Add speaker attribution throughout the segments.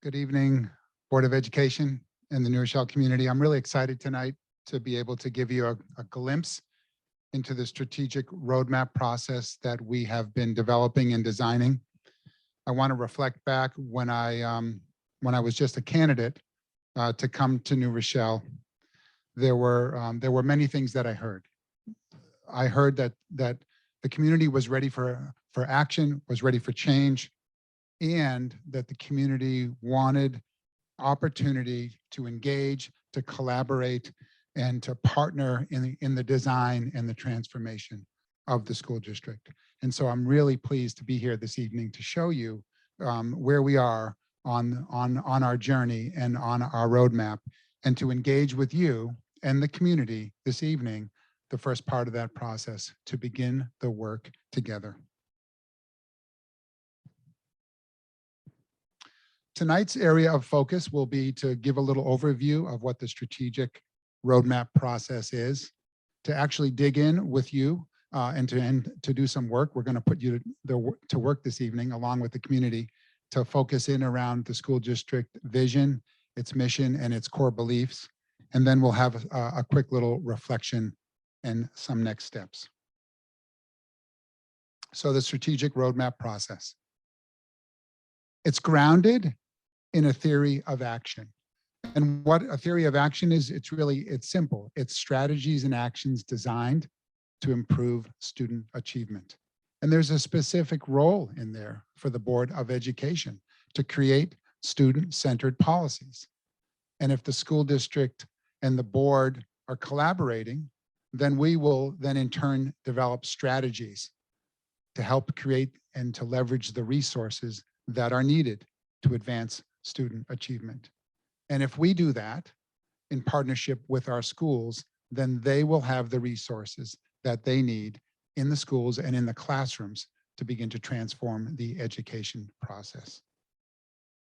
Speaker 1: Good evening, Board of Education and the New Rochelle community. I'm really excited tonight to be able to give you a glimpse into the strategic roadmap process that we have been developing and designing. I want to reflect back when I was just a candidate to come to New Rochelle. There were many things that I heard. I heard that the community was ready for action, was ready for change, and that the community wanted opportunity to engage, to collaborate, and to partner in the design and the transformation of the school district. And so I'm really pleased to be here this evening to show you where we are on our journey and on our roadmap, and to engage with you and the community this evening, the first part of that process, to begin the work together. Tonight's area of focus will be to give a little overview of what the strategic roadmap process is, to actually dig in with you and to do some work. We're going to put you to work this evening along with the community to focus in around the school district vision, its mission, and its core beliefs. And then we'll have a quick little reflection and some next steps. So the strategic roadmap process. It's grounded in a theory of action. And what a theory of action is, it's simple. It's strategies and actions designed to improve student achievement. And there's a specific role in there for the Board of Education to create student-centered policies. And if the school district and the board are collaborating, then we will then in turn develop strategies to help create and to leverage the resources that are needed to advance student achievement. And if we do that in partnership with our schools, then they will have the resources that they need in the schools and in the classrooms to begin to transform the education process.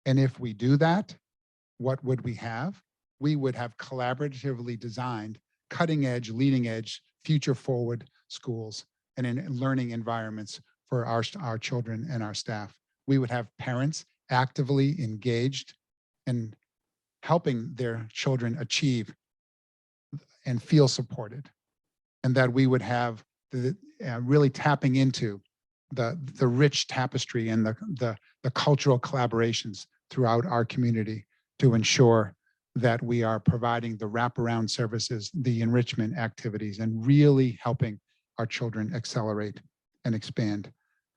Speaker 1: And if we do that, what would we have? We would have collaboratively designed cutting edge, leading edge, future forward schools and in learning environments for our children and our staff. We would have parents actively engaged in helping their children achieve and feel supported, and that we would have really tapping into the rich tapestry and the cultural collaborations throughout our community to ensure that we are providing the wraparound services, the enrichment activities, and really helping our children accelerate and expand.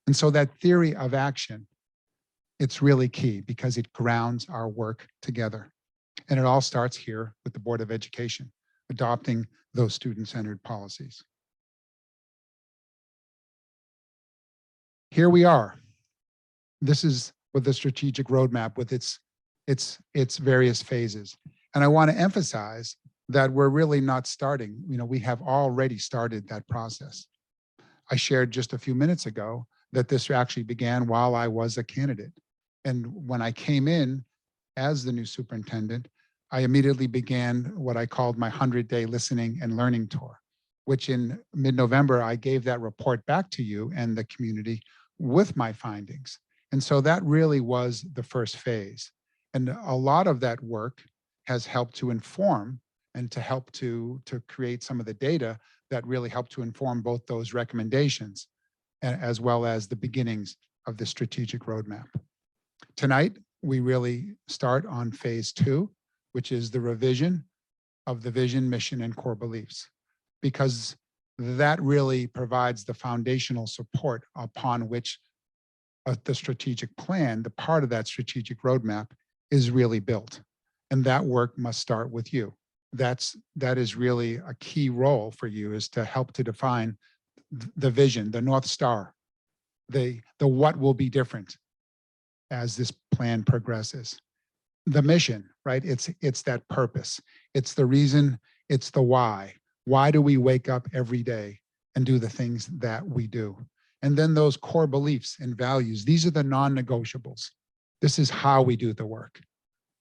Speaker 1: And so that theory of action, it's really key because it grounds our work together. And it all starts here with the Board of Education, adopting those student-centered policies. Here we are. This is with the strategic roadmap with its various phases. And I want to emphasize that we're really not starting. We have already started that process. I shared just a few minutes ago that this actually began while I was a candidate. And when I came in as the new superintendent, I immediately began what I called my 100-day listening and learning tour, which in mid-November, I gave that report back to you and the community with my findings. And so that really was the first phase. And a lot of that work has helped to inform and to help to create some of the data that really helped to inform both those recommendations as well as the beginnings of the strategic roadmap. Tonight, we really start on phase 2, which is the revision of the vision, mission, and core beliefs, because that really provides the foundational support upon which the strategic plan, the part of that strategic roadmap, is really built. And that work must start with you. That is really a key role for you, is to help to define the vision, the North Star, the what will be different as this plan progresses. The mission, right? It's that purpose. It's the reason, it's the why. Why do we wake up every day and do the things that we do? And then those core beliefs and values, these are the non-negotiables. This is how we do the work.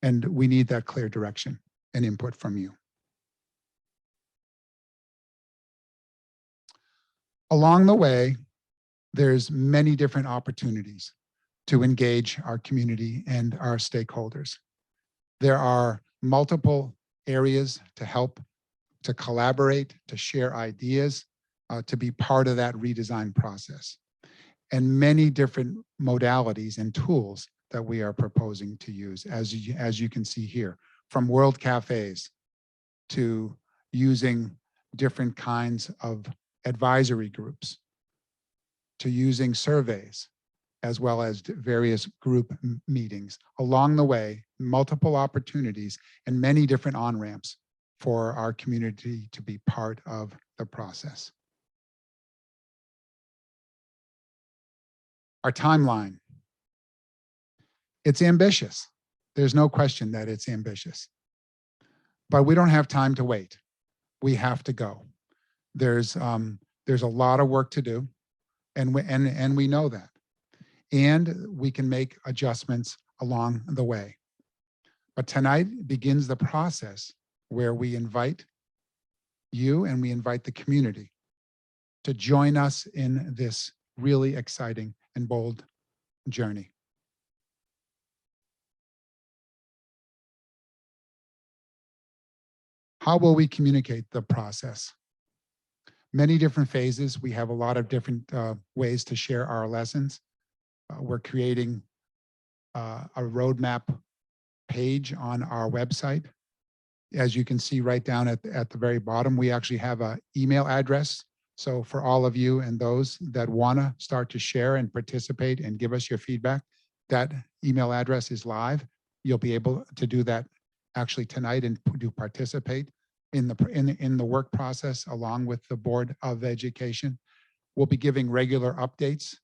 Speaker 1: And we need that clear direction and input from you. Along the way, there's many different opportunities. to engage our community and our stakeholders. There are multiple areas to help, to collaborate, to share ideas, to be part of that redesign process, and many different modalities and tools that we are proposing to use, as you can see here, from world cafes to using different kinds of advisory groups, to using surveys, as well as various group meetings. Along the way, multiple opportunities and many different on-ramps for our community to be part of the process. Our timeline. It's ambitious. There's no question that it's ambitious. But we don't have time to wait. We have to go. There's a lot of work to do, and we know that. And we can make adjustments along the way. But tonight begins the process where we invite you and we invite the community to join us in this really exciting and bold journey. How will we communicate the process? Many different phases. We have a lot of different ways to share our lessons. We're creating a roadmap page on our website. As you can see right down at the very bottom, we actually have an email address. So for all of you and those that want to start to share and participate and give us your feedback, that email address is live. You'll be able to do that actually tonight and participate in the work process along with the Board of Education. We'll be giving regular updates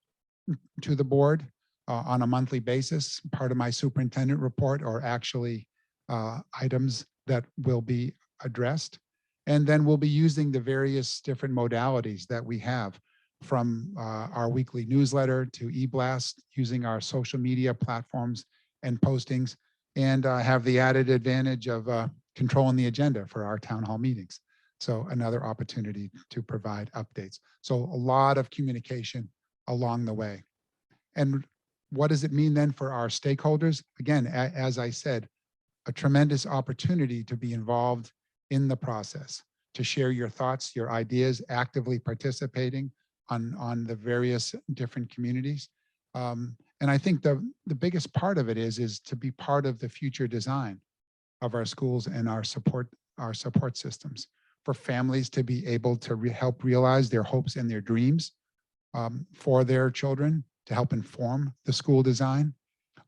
Speaker 1: to the board on a monthly basis. Part of my superintendent report are actually items that will be addressed. And then we'll be using the various different modalities that we have, from our weekly newsletter to e-blast, using our social media platforms and postings, and have the added advantage of controlling the agenda for our town hall meetings. So another opportunity to provide updates. So a lot of communication along the way. And what does it mean then for our stakeholders? Again, as I said, a tremendous opportunity to be involved in the process, to share your thoughts, your ideas, actively participating on the various different communities. And I think the biggest part of it is to be part of the future design of our schools and our support systems, for families to be able to help realize their hopes and their dreams for their children, to help inform the school design,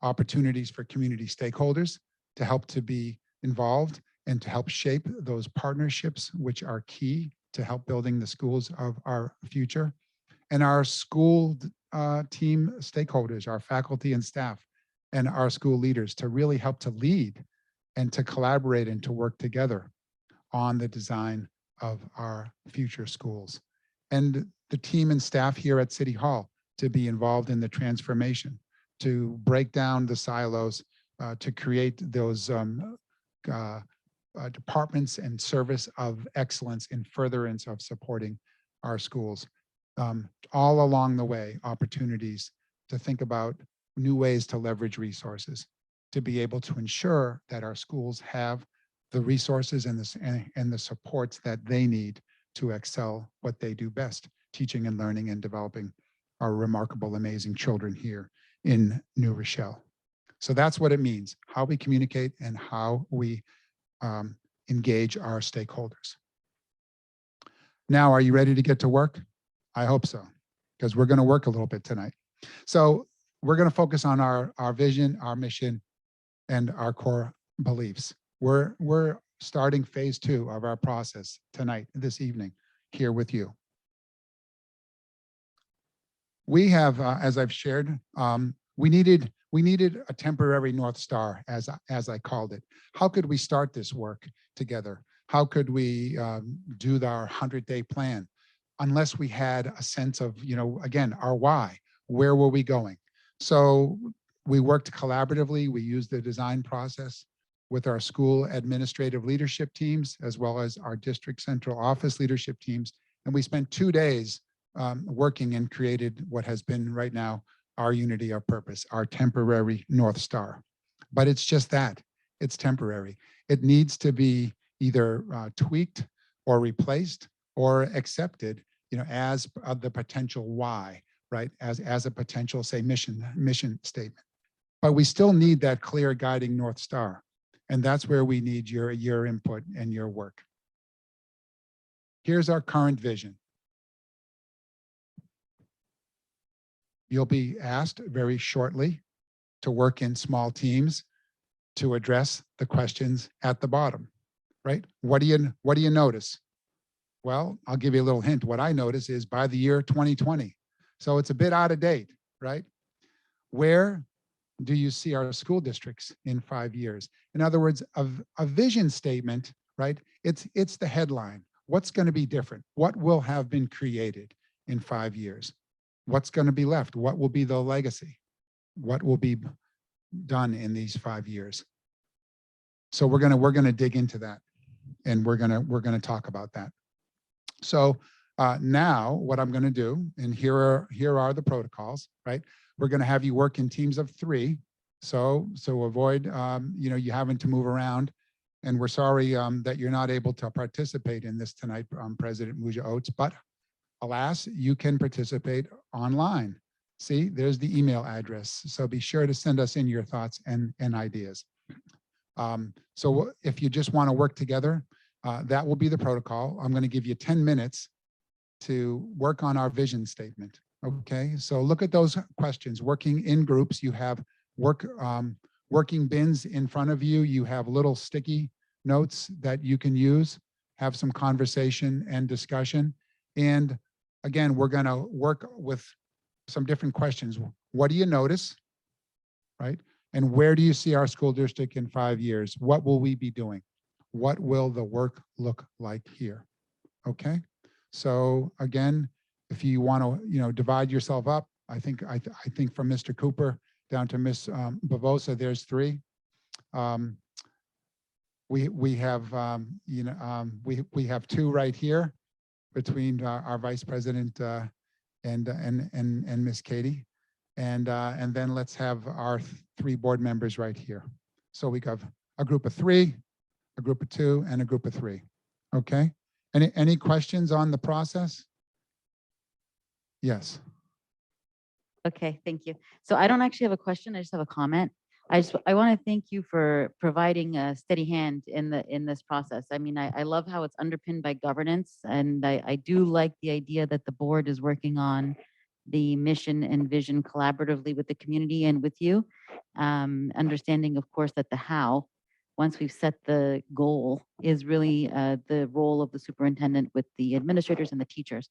Speaker 1: opportunities for community stakeholders to help to be involved and to help shape those partnerships, which are key to help building the schools of our future. And our school team stakeholders, our faculty and staff, and our school leaders to really help to lead and to collaborate and to work together on the design of our future schools. And the team and staff here at City Hall to be involved in the transformation, to break down the silos, to create those departments and service of excellence in furtherance of supporting our schools. All along the way, opportunities to think about new ways to leverage resources, to be able to ensure that our schools have the resources and the supports that they need to excel what they do best, teaching and learning and developing our remarkable, amazing children here in New Rochelle. So that's what it means, how we communicate and how we engage our stakeholders. Now, are you ready to get to work? I hope so, because we're going to work a little bit tonight. So we're going to focus on our vision, our mission, and our core beliefs. We're starting phase 2 of our process tonight, this evening, here with you. We have, as I've shared, we needed a temporary North Star, as I called it. How could we start this work together? How could we do our 100-day plan unless we had a sense of, again, our why? Where were we going? So we worked collaboratively. We used the design process with our school administrative leadership teams, as well as our district central office leadership teams. And we spent 2 days working and created what has been right now our unity of purpose, our temporary North Star. But it's just that, it's temporary. It needs to be either tweaked or replaced or accepted, as the potential why, right? As a potential, say, mission statement. But we still need that clear guiding North Star. And that's where we need your input and your work. Here's our current vision. You'll be asked very shortly to work in small teams to address the questions at the bottom, right? What do you notice? Well, I'll give you a little hint. What I notice is by the year 2020. So it's a bit out of date, right? Where do you see our school districts in 5 years? In other words, a vision statement, right? It's the headline. What's going to be different? What will have been created in 5 years? What's going to be left? What will be the legacy? What will be done in these 5 years? So we're gonna dig into that, and we're gonna talk about that. So now what I'm going to do, and here are the protocols, right? We're going to have you work in teams of 3. So avoid, you having to move around. And we're sorry that you're not able to participate in this tonight, President Muja Oates, but alas, you can participate online. See, there's the email address. So be sure to send us in your thoughts and ideas. So if you just want to work together, that will be the protocol. I'm going to give you 10 minutes to work on our vision statement. Okay, so look at those questions. Working in groups, you have working bins in front of you. You have little sticky notes that you can use, have some conversation and discussion. And again, we're going to work with some different questions. What do you notice, right? And where do you see our school district in 5 years? What will we be doing? What will the work look like here? Okay. So again, if you want to, divide yourself up, I think from Mr. Cooper down to Miss Bavosa, there's 3. We have, we have 2 right here between our Vice President and Miss Katie, and then let's have our 3 board members right here. So we have a group of 3, a group of 2, and a group of 3. Okay. Any questions on the process? Yes.
Speaker 2: Okay, thank you. So I don't actually have a question. I just have a comment. I want to thank you for providing a steady hand in this process. I mean, I love how it's underpinned by governance, and I do like the idea that the board is working on the mission and vision collaboratively with the community and with you. Understanding, of course, that the how, once we've set the goal, is really the role of the superintendent with the administrators and the teachers.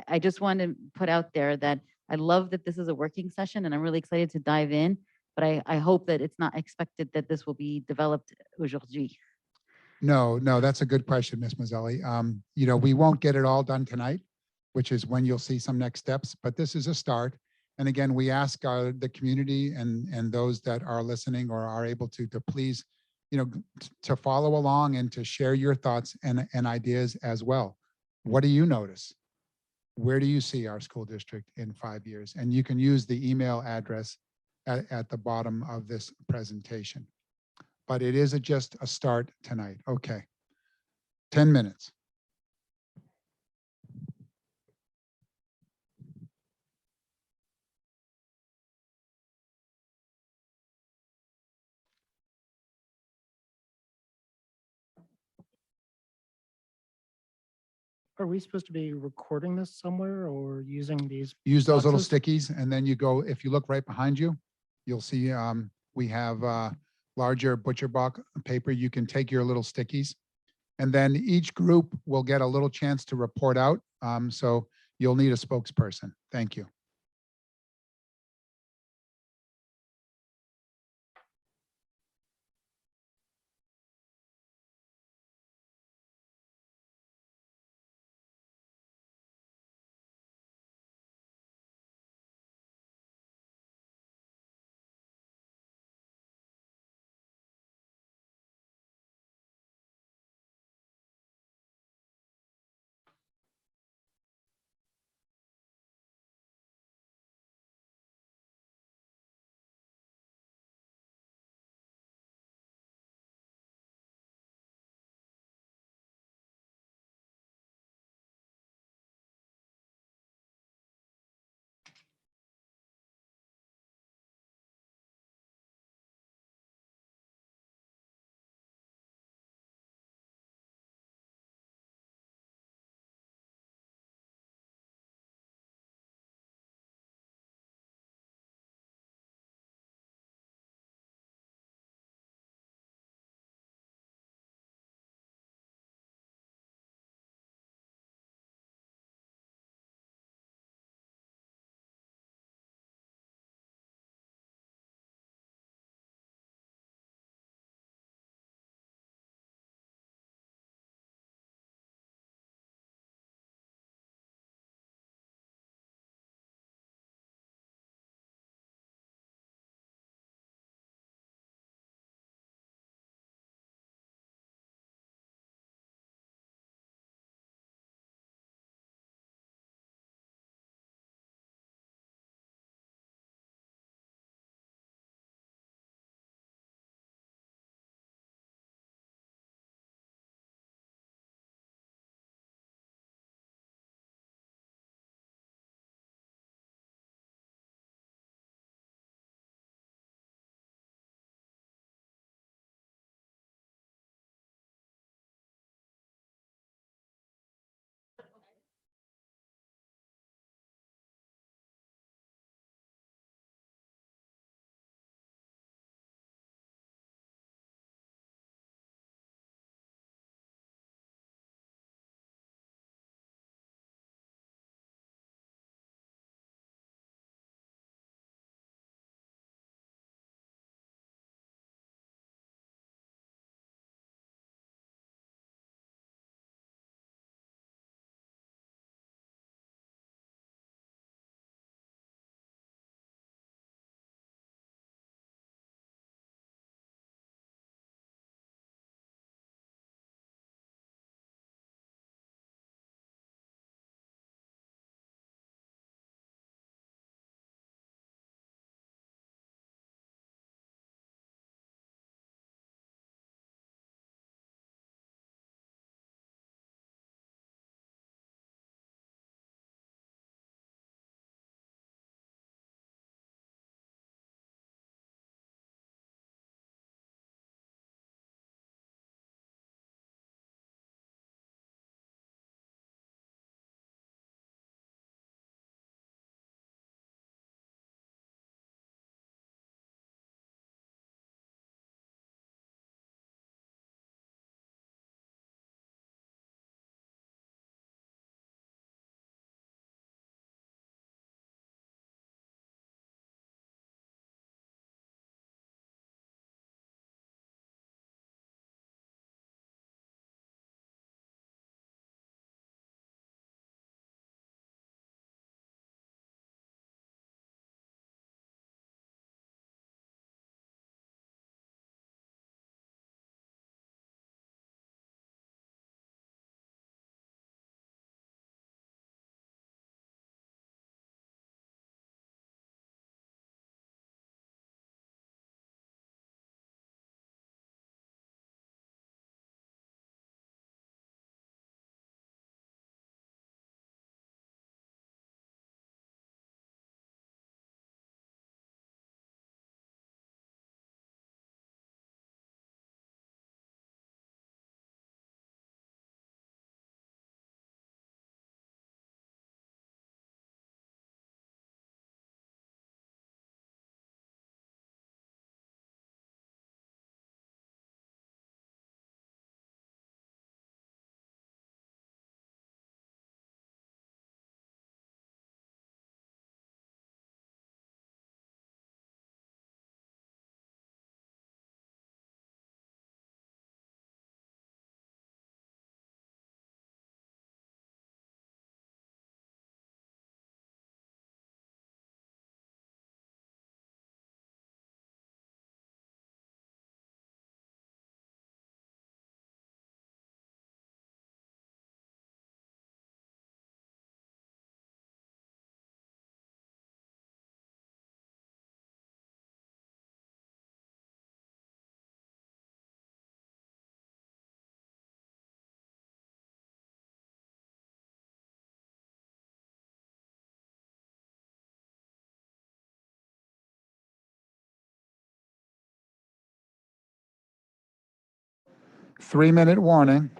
Speaker 2: I just want to put out there that I love that this is a working session, and I'm really excited to dive in, but I hope that it's not expected that this will be developed aujourd'hui.
Speaker 1: No, that's a good question, Ms. Mazzelli. We won't get it all done tonight, which is when you'll see some next steps, but this is a start. And again, we ask the community and those that are listening or are able to please, to follow along and to share your thoughts and ideas as well. What do you notice? Where do you see our school district in 5 years? And you can use the email address at the bottom of this presentation. But it is just a start tonight. Okay. 10 minutes.
Speaker 3: Are we supposed to be recording this somewhere or using these?
Speaker 1: Use those little
Speaker 3: boxes?
Speaker 1: stickies, and then you go, if you look right behind you, you'll see we have larger butcher block paper. You can take your little stickies, and then each group will get a little chance to report out. So you'll need a spokesperson. Thank you. 3-minute warning.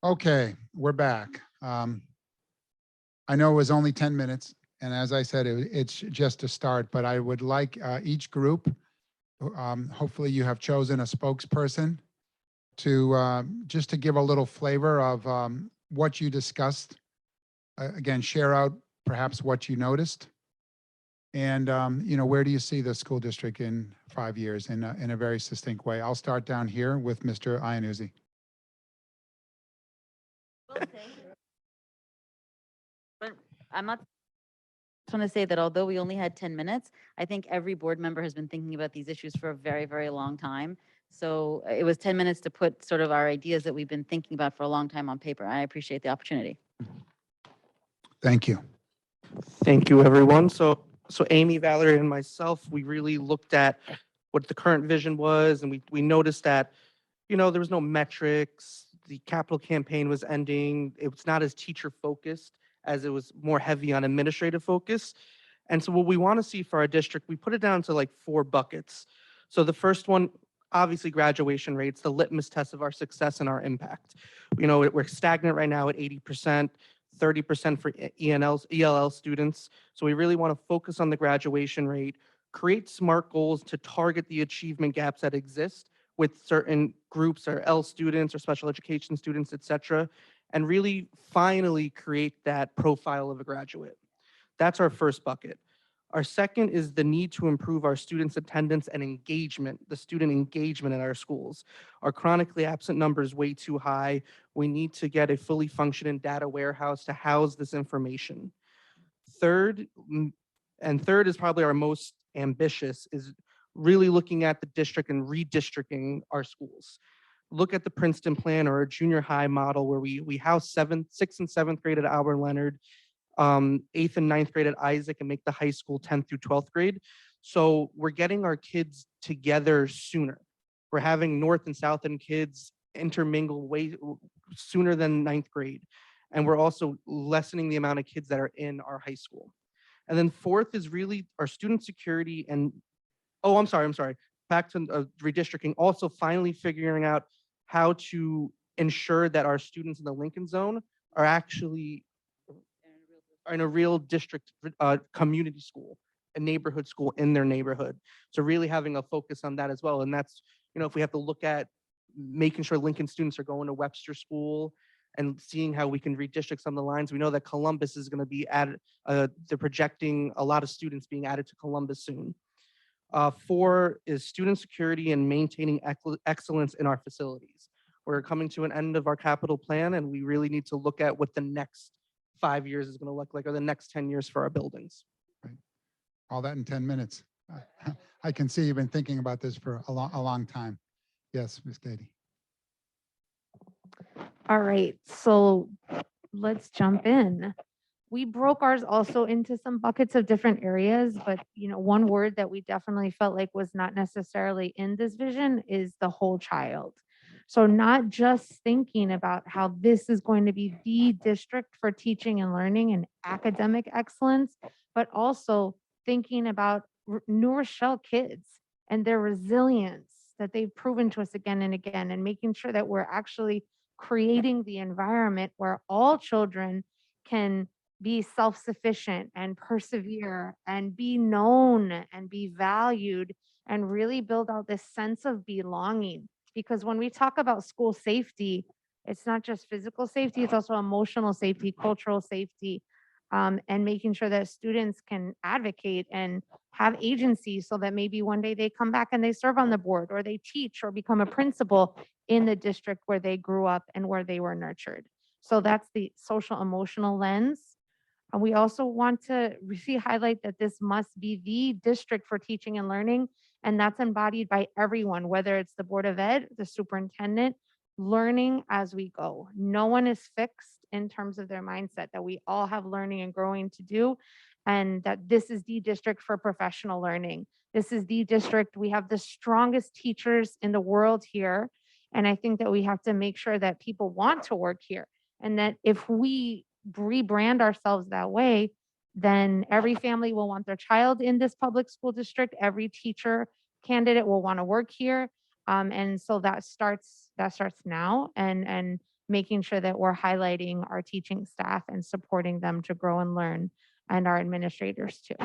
Speaker 1: Okay, we're back. I know it was only 10 minutes, and as I said, it's just a start, but I would like each group, hopefully you have chosen a spokesperson to just to give a little flavor of what you discussed. Again, share out perhaps what you noticed. And, where do you see the school district in 5 years in a very succinct way? I'll start down here with Mr. Iannuzzi.
Speaker 2: But I'm not, just want to say that although we only had 10 minutes, I think every board member has been thinking about these issues for a very, very long time. So it was 10 minutes to put sort of our ideas that we've been thinking about for a long time on paper. I appreciate the opportunity.
Speaker 1: Thank you.
Speaker 4: Thank you, everyone. So Amy, Valerie, and myself, we really looked at what the current vision was, and we noticed that, there was no metrics. The capital campaign was ending. It was not as teacher focused as it was more heavy on administrative focus. And so what we want to see for our district, we put it down to like 4 buckets. So the first one, obviously graduation rates, the litmus test of our success and our impact. We're stagnant right now at 80%. 30% for ELL students. So we really want to focus on the graduation rate, create SMART goals to target the achievement gaps that exist with certain groups or L students or special education students, et cetera, and really finally create that profile of a graduate. That's our first bucket. Our second is the need to improve our students' attendance and engagement, the student engagement in our schools. Our chronically absent number is way too high. We need to get a fully functioning data warehouse to house this information. Third is probably our most ambitious is really looking at the district and redistricting our schools. Look at the Princeton plan or a junior high model where we house 6th and 7th grade at Albert Leonard, 8th and 9th grade at Isaac, and make the high school 10th through 12th grade. So we're getting our kids together sooner. We're having North and South End kids intermingle way sooner than 9th grade. And we're also lessening the amount of kids that are in our high school. And then 4th is really our student security and, oh, I'm sorry. Back to redistricting, also finally figuring out how to ensure that our students in the Lincoln Zone are actually in a real district community school, a neighborhood school in their neighborhood. So really having a focus on that as well. And that's, if we have to look at making sure Lincoln students are going to Webster School and seeing how we can redistrict some of the lines. We know that Columbus is going to be added, they're projecting a lot of students being added to Columbus soon. 4 is student security and maintaining excellence in our facilities. We're coming to an end of our capital plan, and we really need to look at what the next 5 years is going to look like, or the next 10 years for our buildings.
Speaker 1: Right. All that in 10 minutes. I can see you've been thinking about this for a long time. Yes, Ms. Dady.
Speaker 5: All right, so let's jump in. We broke ours also into some buckets of different areas, but one word that we definitely felt like was not necessarily in this vision is the whole child. So not just thinking about how this is going to be the district for teaching and learning and academic excellence, but also thinking about New Rochelle kids and their resilience that they've proven to us again and again, and making sure that we're actually creating the environment where all children can be self-sufficient and persevere and be known and be valued and really build out this sense of belonging. Because when we talk about school safety, it's not just physical safety, it's also emotional safety, cultural safety, and making sure that students can advocate and have agency so that maybe one day they come back and they serve on the board or they teach or become a principal in the district where they grew up and where they were nurtured. So that's the social emotional lens. And we also want to really highlight that this must be the district for teaching and learning, and that's embodied by everyone, whether it's the Board of Ed, the superintendent, learning as we go. No one is fixed in terms of their mindset, that we all have learning and growing to do, and that this is the district for professional learning. This is the district, we have the strongest teachers in the world here, and I think that we have to make sure that people want to work here, and that if we rebrand ourselves that way, then every family will want their child in this public school district. Every teacher candidate will want to work here. And so that starts now, and making sure that we're highlighting our teaching staff and supporting them to grow and learn, and our administrators too.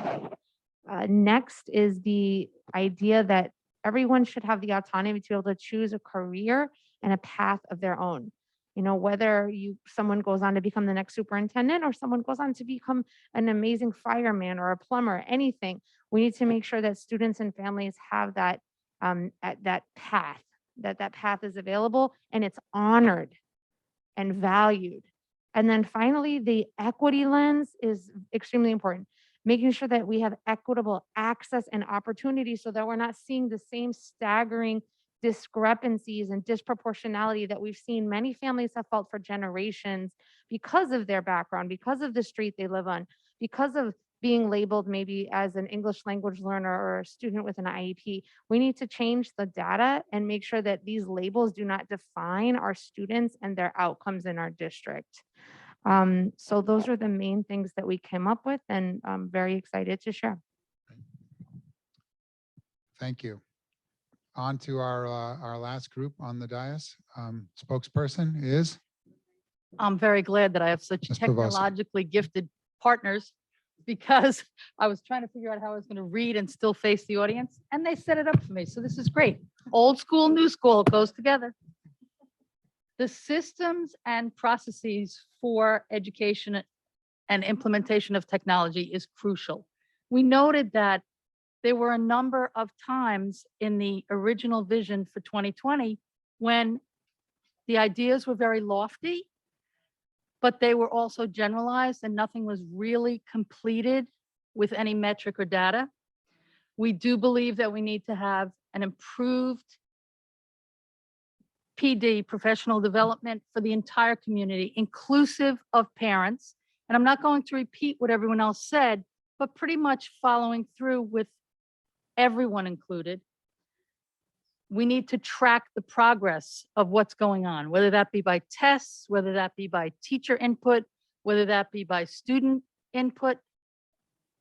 Speaker 5: Next is the idea that everyone should have the autonomy to be able to choose a career and a path of their own. Whether someone goes on to become the next superintendent or someone goes on to become an amazing fireman or a plumber, anything, we need to make sure that students and families have that path, that path is available and it's honored and valued. And then finally, the equity lens is extremely important. Making sure that we have equitable access and opportunity so that we're not seeing the same staggering discrepancies and disproportionality that we've seen many families have felt for generations because of their background, because of the street they live on, because of being labeled maybe as an English language learner or a student with an IEP. We need to change the data and make sure that these labels do not define our students and their outcomes in our district. So those are the main things that we came up with, and I'm very excited to share.
Speaker 1: Thank you. On to our last group on the dais. Spokesperson is?
Speaker 6: I'm very glad that I have such
Speaker 1: Ms. Pavosa.
Speaker 6: technologically gifted partners, because I was trying to figure out how I was going to read and still face the audience, and they set it up for me. So this is great. Old school, new school goes together. The systems and processes for education and implementation of technology is crucial. We noted that there were a number of times in the original vision for 2020 when the ideas were very lofty, but they were also generalized and nothing was really completed with any metric or data. We do believe that we need to have an improved PD, professional development for the entire community, inclusive of parents. And I'm not going to repeat what everyone else said, but pretty much following through with everyone included. We need to track the progress of what's going on, whether that be by tests, whether that be by teacher input, whether that be by student input,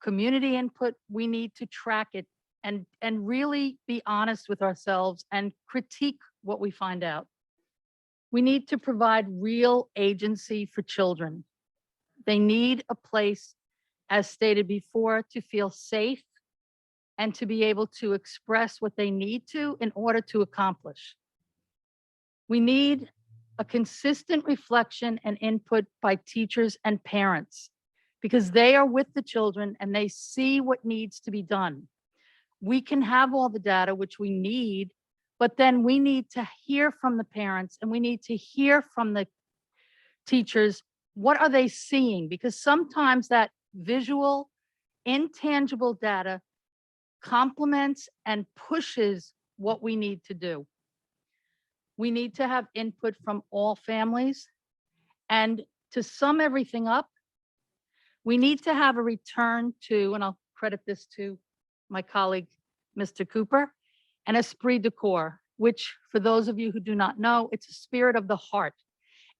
Speaker 6: community input. We need to track it and really be honest with ourselves and critique what we find out. We need to provide real agency for children. They need a place, as stated before, to feel safe and to be able to express what they need to in order to accomplish. We need a consistent reflection and input by teachers and parents because they are with the children and they see what needs to be done. We can have all the data, which we need, but then we need to hear from the parents and we need to hear from the teachers. What are they seeing? Because sometimes that visual, intangible data complements and pushes what we need to do. We need to have input from all families. And to sum everything up, we need to have a return to, and I'll credit this to my colleague, Mr. Cooper, an esprit de corps, which for those of you who do not know, it's a spirit of the heart.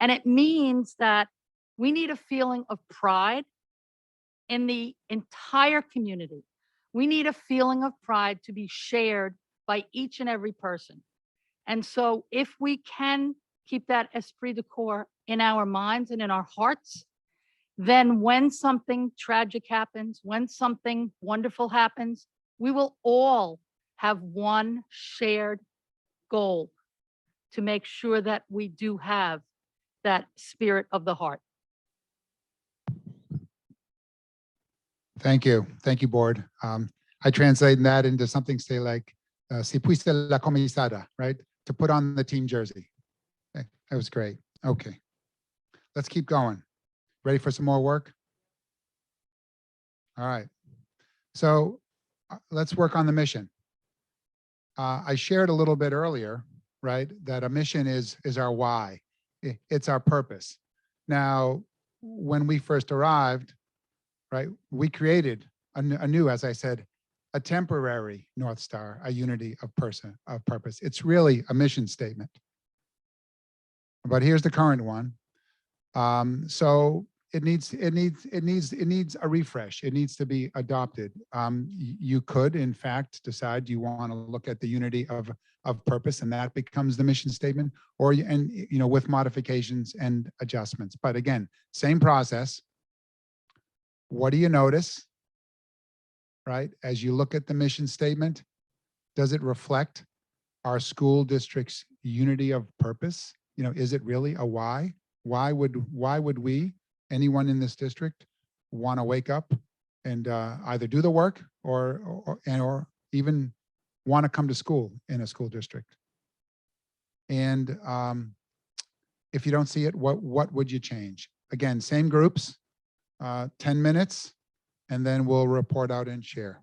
Speaker 6: And it means that we need a feeling of pride in the entire community. We need a feeling of pride to be shared by each and every person. And so if we can keep that esprit de corps in our minds and in our hearts, then when something tragic happens, when something wonderful happens, we will all have one shared goal to make sure that we do have that spirit of the heart.
Speaker 1: Thank you. Thank you, board. I translate that into something say like, si fuiste la comisada, right? To put on the team jersey. Okay, that was great. Okay. Let's keep going. Ready for some more work? All right. So let's work on the mission. I shared a little bit earlier, right, that a mission is our why. It's our purpose. Now, when we first arrived, right, we created a new, as I said, a temporary North Star, a unity of purpose. It's really a mission statement. But here's the current one. So it needs a refresh. It needs to be adopted. You could, in fact, decide you want to look at the unity of purpose, and that becomes the mission statement, or with modifications and adjustments. But again, same process. What do you notice, right? As you look at the mission statement, does it reflect our school district's unity of purpose? Is it really a why? Why would we, anyone in this district, want to wake up and either do the work or even want to come to school in a school district? And if you don't see it, what would you change? Again, same groups, 10 minutes, and then we'll report out and share.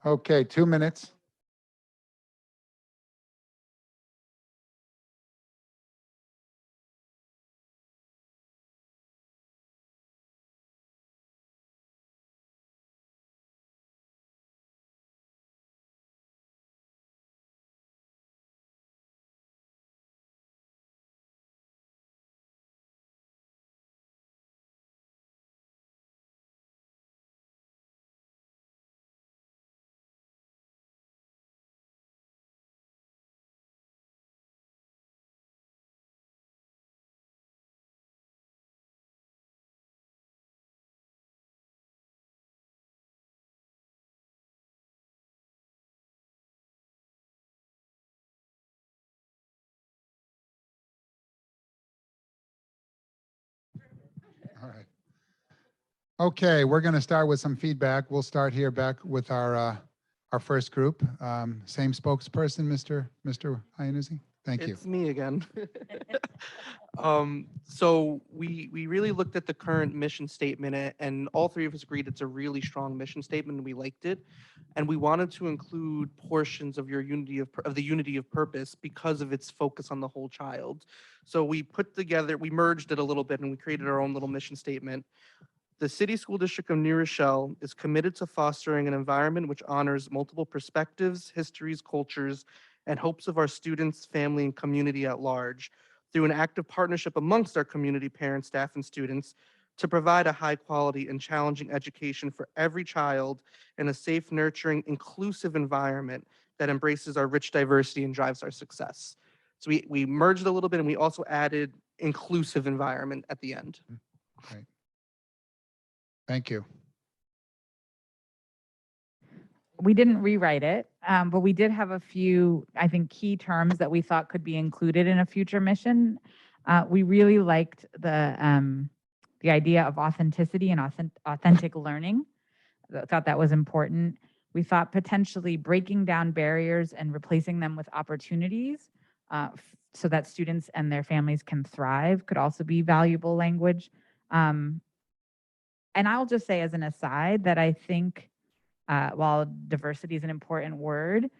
Speaker 1: Okay, 2 minutes. All right. Okay, we're going to start with some feedback. We'll start here back with our first group. Same spokesperson, Mr. Iannuzzi. Thank you.
Speaker 4: It's me again. So we really looked at the current mission statement and all three of us agreed it's a really strong mission statement and we liked it. And we wanted to include portions of the unity of purpose because of its focus on the whole child. So we merged it a little bit and we created our own little mission statement. The City School District of New Rochelle is committed to fostering an environment which honors multiple perspectives, histories, cultures, and hopes of our students, family, and community at large through an active partnership amongst our community, parents, staff, and students to provide a high quality and challenging education for every child in a safe, nurturing, inclusive environment that embraces our rich diversity and drives our success. So we merged a little bit and we also added inclusive environment at the end.
Speaker 1: Great. Thank you.
Speaker 7: We didn't rewrite it, but we did have a few, I think, key terms that we thought could be included in a future mission. We really liked the idea of authenticity and authentic learning. I thought that was important. We thought potentially breaking down barriers and replacing them with opportunities so that students and their families can thrive could also be valuable language. And I'll just say as an aside that I think while diversity is an important word,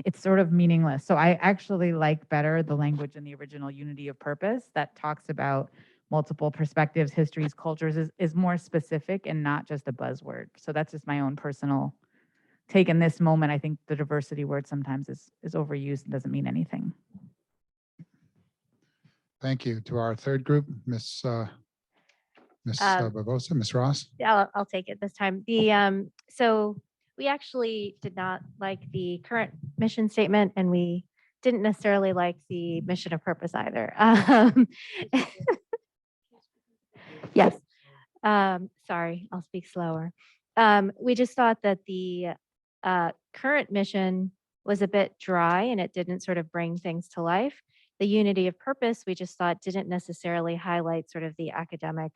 Speaker 7: it's sort of meaningless. So I actually like better the language in the original unity of purpose that talks about multiple perspectives, histories, cultures, is more specific and not just a buzzword. So that's just my own personal take in this moment. I think the diversity word sometimes is overused and doesn't mean anything.
Speaker 1: Thank you. To our third group, Ms. Barbosa, Ms. Ross.
Speaker 8: Yeah, I'll take it this time. So we actually did not like the current mission statement, and we didn't necessarily like the mission of purpose either. Yes. Sorry, I'll speak slower. We just thought that the current mission was a bit dry and it didn't sort of bring things to life. The unity of purpose, we just thought didn't necessarily highlight sort of the academic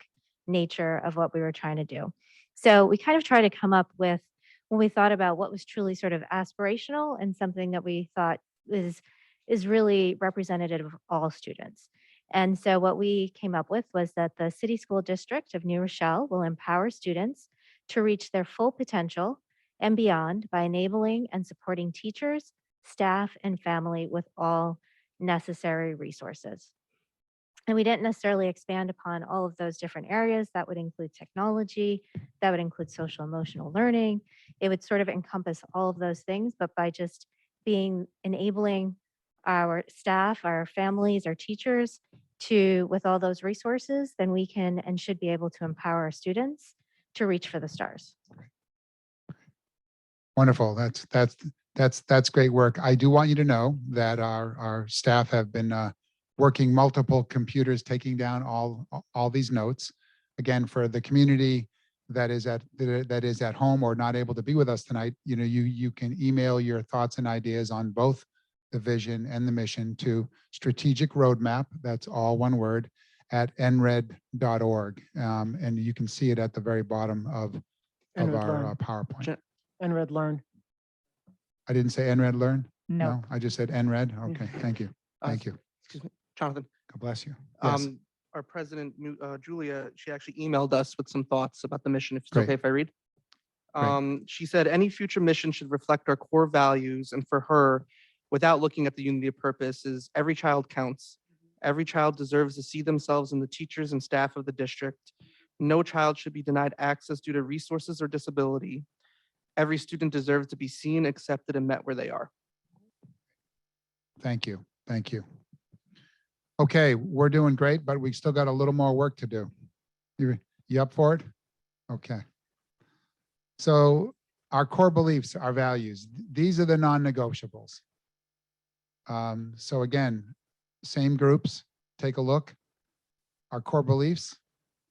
Speaker 8: nature of what we were trying to do. So we kind of tried to come up with, when we thought about what was truly sort of aspirational and something that we thought is really representative of all students. And so what we came up with was that the City School District of New Rochelle will empower students to reach their full potential and beyond by enabling and supporting teachers, staff, and family with all necessary resources. And we didn't necessarily expand upon all of those different areas. That would include technology, that would include social emotional learning. It would sort of encompass all of those things, but by just enabling our staff, our families, our teachers with all those resources, then we can and should be able to empower our students to reach for the stars.
Speaker 1: Wonderful. That's great work. I do want you to know that our staff have been working multiple computers, taking down all these notes. Again, for the community that is at home or not able to be with us tonight, you can email your thoughts and ideas on both the vision and the mission to strategic roadmap. That's all one word at nred.org. And you can see it at the very bottom of
Speaker 3: NRED
Speaker 1: our
Speaker 3: Learn.
Speaker 1: PowerPoint.
Speaker 3: NRED Learn.
Speaker 1: I didn't say NRED Learn?
Speaker 7: No.
Speaker 1: I just said NRED. Okay, thank you. Thank you.
Speaker 4: Excuse me, Jonathan.
Speaker 1: God bless you. Yes,
Speaker 4: Our president, Julia, she actually emailed us with some thoughts about the mission. If it's
Speaker 1: Great.
Speaker 4: okay if I read. She said any future mission should reflect our core values, and for her, without looking at the unity of purpose, is every child counts. Every child deserves to see themselves in the teachers and staff of the district. No child should be denied access due to resources or disability. Every student deserves to be seen, accepted, and met where they are.
Speaker 1: Thank you. Thank you. Okay, we're doing great, but we still got a little more work to do. You up for it? Okay. So our core beliefs, our values, these are the non-negotiables. So again, same groups, take a look. Our core beliefs,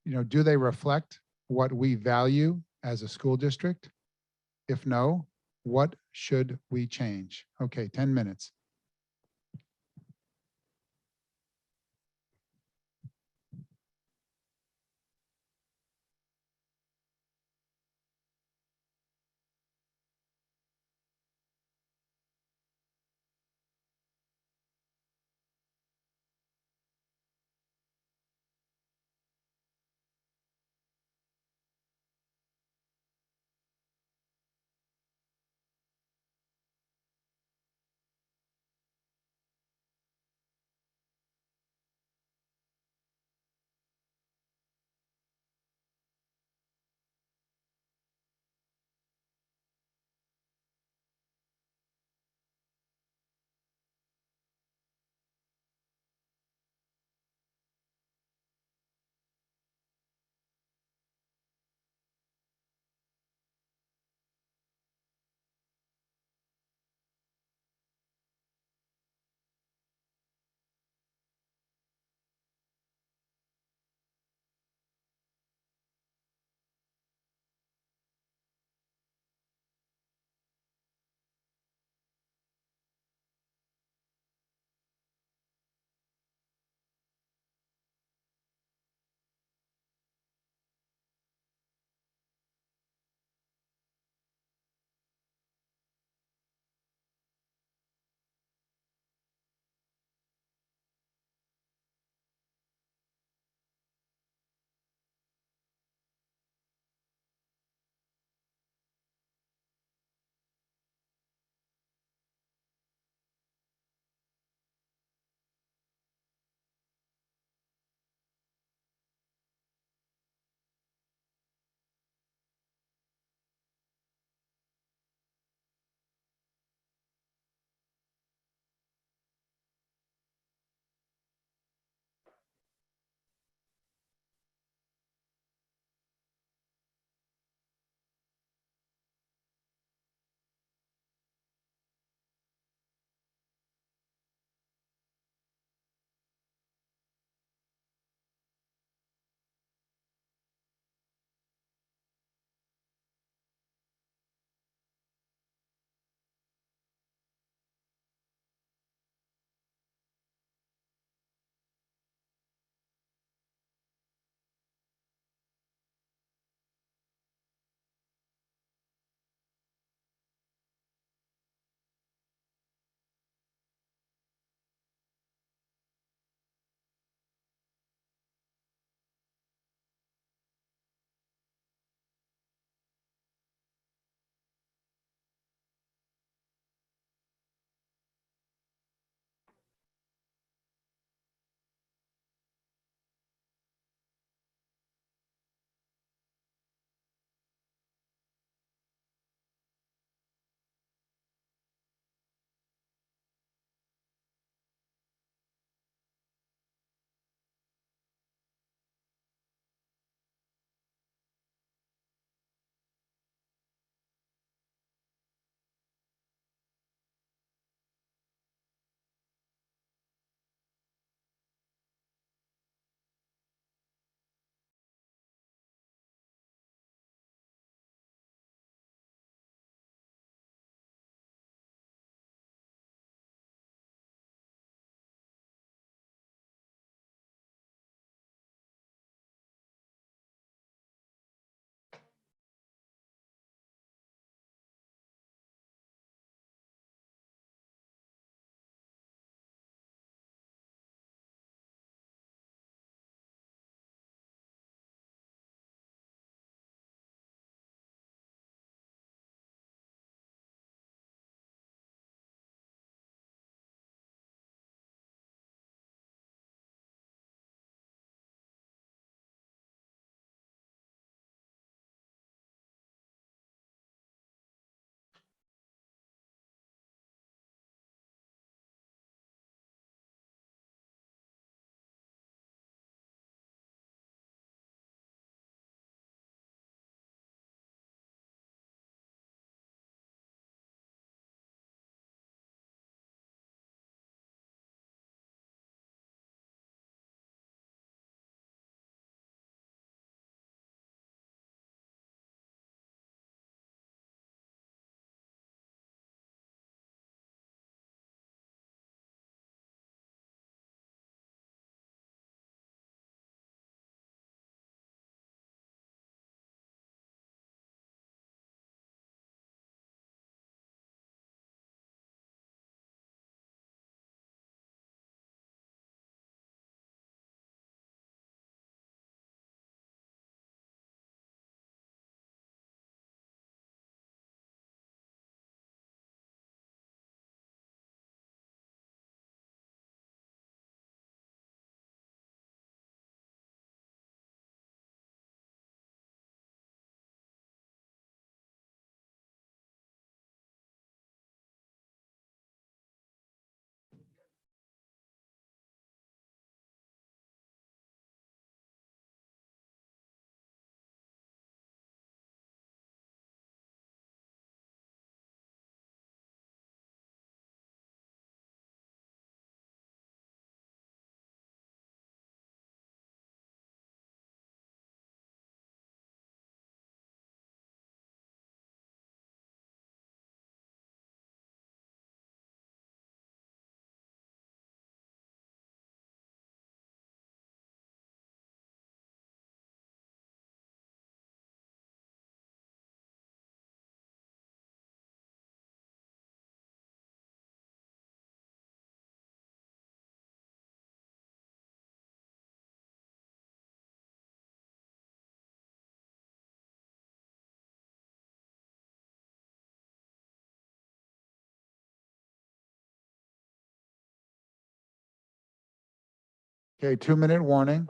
Speaker 1: do they reflect what we value as a school district? If no, what should we change? Okay, 10 minutes. Okay, 2-minute warning.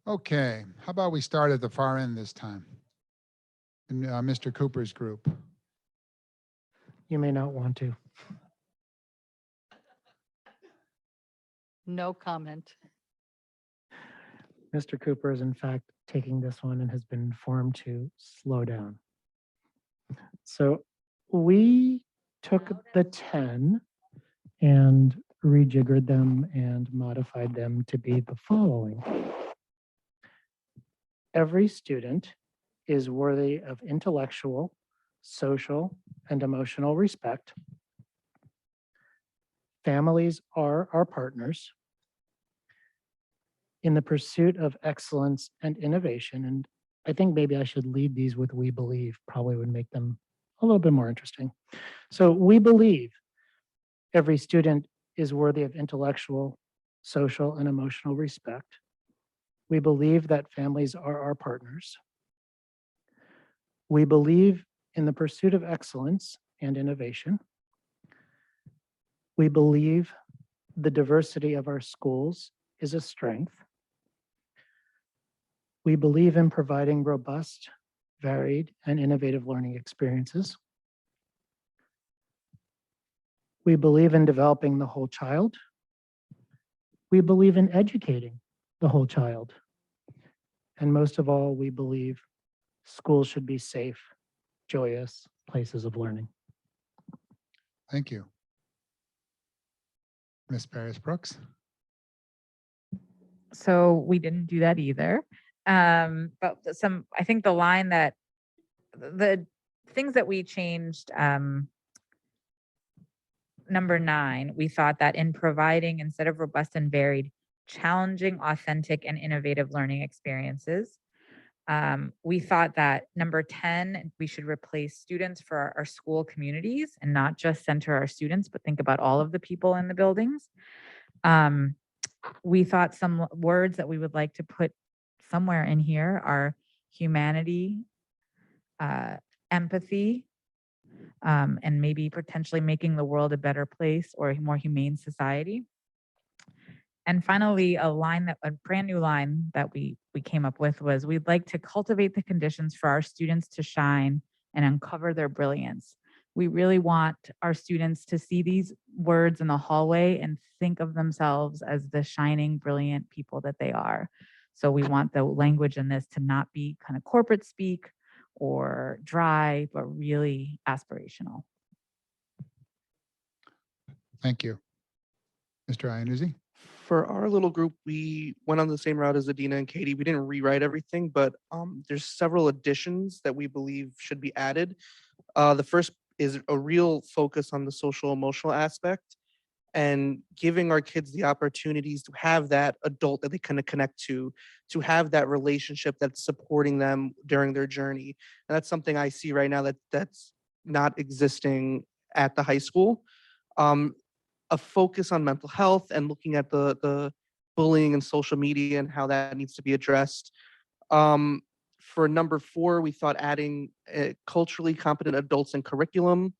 Speaker 1: Okay, how about we start at the far end this time? In Mr. Cooper's group.
Speaker 3: You may not want to.
Speaker 6: No comment.
Speaker 3: Mr. Cooper is in fact taking this one and has been informed to slow down. So we took the 10 and rejiggered them and modified them to be the following. Every student is worthy of intellectual, social, and emotional respect. Families are our partners. In the pursuit of excellence and innovation, and I think maybe I should lead these with "we believe," probably would make them a little bit more interesting. So we believe every student is worthy of intellectual, social, and emotional respect. We believe that families are our partners. We believe in the pursuit of excellence and innovation. We believe the diversity of our schools is a strength. We believe in providing robust, varied, and innovative learning experiences. We believe in developing the whole child. We believe in educating the whole child. And most of all, we believe schools should be safe, joyous places of learning.
Speaker 1: Thank you. Ms. Paris Brooks.
Speaker 7: So we didn't do that either. But I think the line that the things that we changed, number 9, we thought that in providing, instead of robust and varied, challenging, authentic, and innovative learning experiences. We thought that number 10, we should replace students for our school communities and not just center our students, but think about all of the people in the buildings. We thought some words that we would like to put somewhere in here are humanity, empathy, and maybe potentially making the world a better place or a more humane society. And finally, a brand new line that we came up with was, we'd like to cultivate the conditions for our students to shine and uncover their brilliance. We really want our students to see these words in the hallway and think of themselves as the shining, brilliant people that they are. So we want the language in this to not be kind of corporate speak or dry, but really aspirational.
Speaker 1: Thank you. Mr. Iannuzzi.
Speaker 4: For our little group, we went on the same route as Adina and Katie. We didn't rewrite everything, but there's several additions that we believe should be added. The first is a real focus on the social emotional aspect and giving our kids the opportunities to have that adult that they kind of connect to have that relationship that's supporting them during their journey. And that's something I see right now that's not existing at the high school. a focus on mental health and looking at the bullying and social media and how that needs to be addressed. For number 4, we thought adding culturally competent adults in curriculum.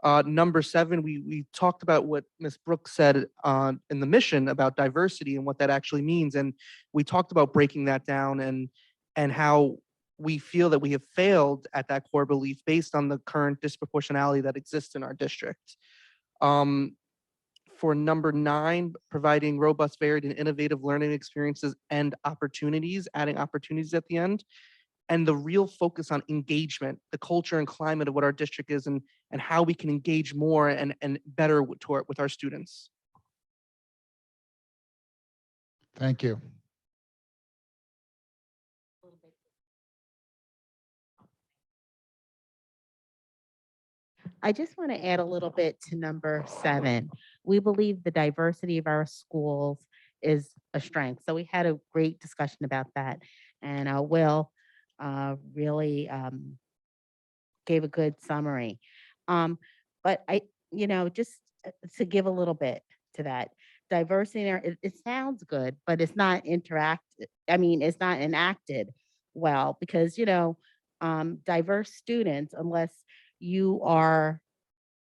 Speaker 4: Number 7, we talked about what Ms. Brooks said in the mission about diversity and what that actually means, and we talked about breaking that down and how we feel that we have failed at that core belief based on the current disproportionality that exists in our district. For number 9, providing robust, varied, and innovative learning experiences and opportunities, adding opportunities at the end, and the real focus on engagement, the culture and climate of what our district is, and how we can engage more and better with our students.
Speaker 1: Thank you.
Speaker 9: I just want to add a little bit to number 7. We believe the diversity of our schools is a strength. So we had a great discussion about that. And Will really gave a good summary. But just to give a little bit to that, diversity, it sounds good, but it's not it's not enacted well because, diverse students, unless you are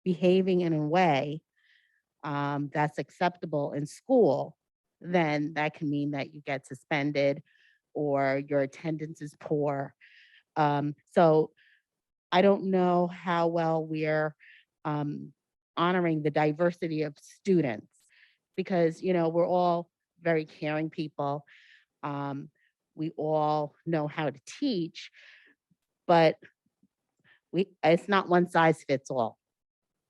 Speaker 9: behaving in a way that's acceptable in school, then that can mean that you get suspended or your attendance is poor. So I don't know how well we're honoring the diversity of students because, we're all very caring people. We all know how to teach, but it's not one size fits all.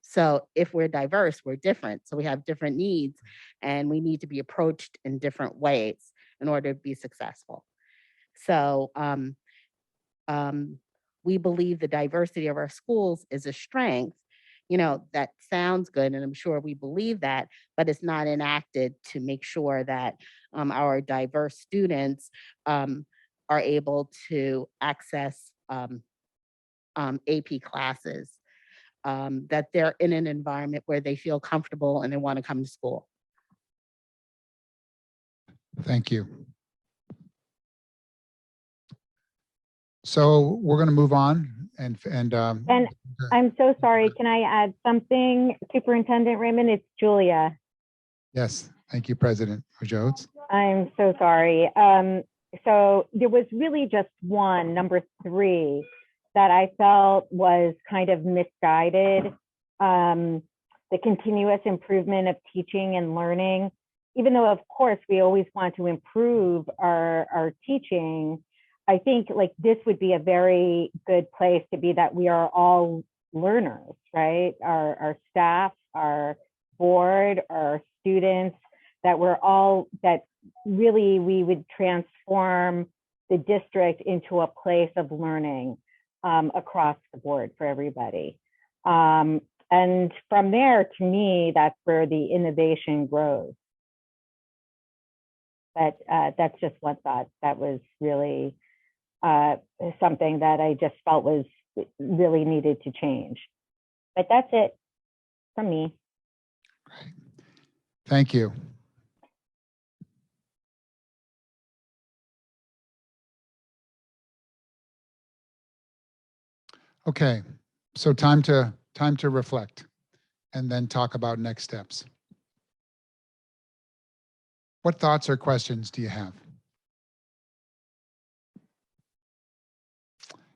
Speaker 9: So if we're diverse, we're different. So we have different needs and we need to be approached in different ways in order to be successful. So we believe the diversity of our schools is a strength. That sounds good, and I'm sure we believe that, but it's not enacted to make sure that our diverse students are able to access AP classes, that they're in an environment where they feel comfortable and they want to come to school.
Speaker 1: Thank you. So we're going to move on and
Speaker 10: I'm so sorry. Can I add something, Superintendent Raymond? It's Julia.
Speaker 1: yes, thank you, President Jones.
Speaker 10: I'm so sorry. So there was really just one, number 3, that I felt was kind of misguided. The continuous improvement of teaching and learning, even though of course we always want to improve our teaching, I think like this would be a very good place to be, that we are all learners, right? Our staff, our board, our students, that really we would transform the district into a place of learning across the board for everybody. And from there, to me, that's where the innovation grows. But that's just one thought that was really something that I just felt was really needed to change. But that's it from me.
Speaker 1: Great. Thank you. Okay, so time to reflect and then talk about next steps. What thoughts or questions do you have?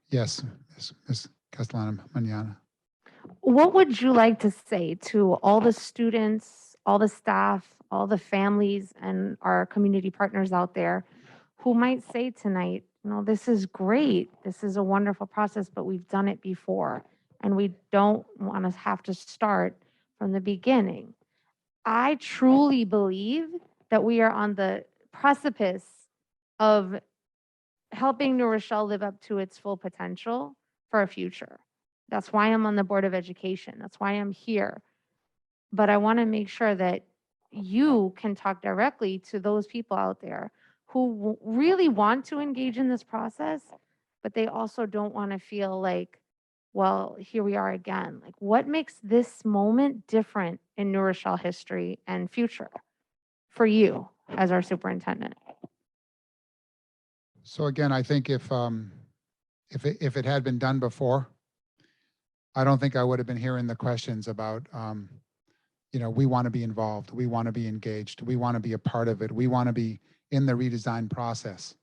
Speaker 1: Yes, Ms. Castellano-Manana.
Speaker 5: What would you like to say to all the students, all the staff, all the families, and our community partners out there who might say tonight, this is great. This is a wonderful process, but we've done it before and we don't want to have to start from the beginning. I truly believe that we are on the precipice of helping New Rochelle live up to its full potential for a future. That's why I'm on the Board of Education. That's why I'm here. But I want to make sure that you can talk directly to those people out there who really want to engage in this process, but they also don't want to feel like well, here we are again. Like, what makes this moment different in New Rochelle history and future for you as our superintendent?
Speaker 1: So again, I think if it had been done before, I don't think I would have been hearing the questions about, we want to be involved, we want to be engaged, we want to be a part of it, we want to be in the redesign process.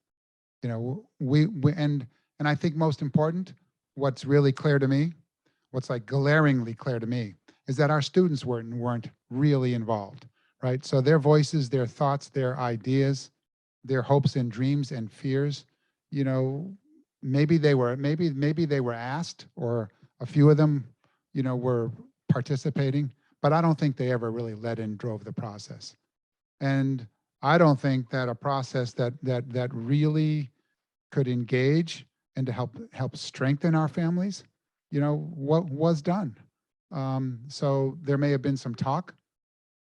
Speaker 1: And I think most important, what's really clear to me, what's like glaringly clear to me, is that our students weren't really involved, right? So their voices, their thoughts, their ideas, their hopes and dreams and fears, maybe they were asked, or a few of them, were participating, but I don't think they ever really led and drove the process. And I don't think that a process that really could engage and to help strengthen our families, what was done. So there may have been some talk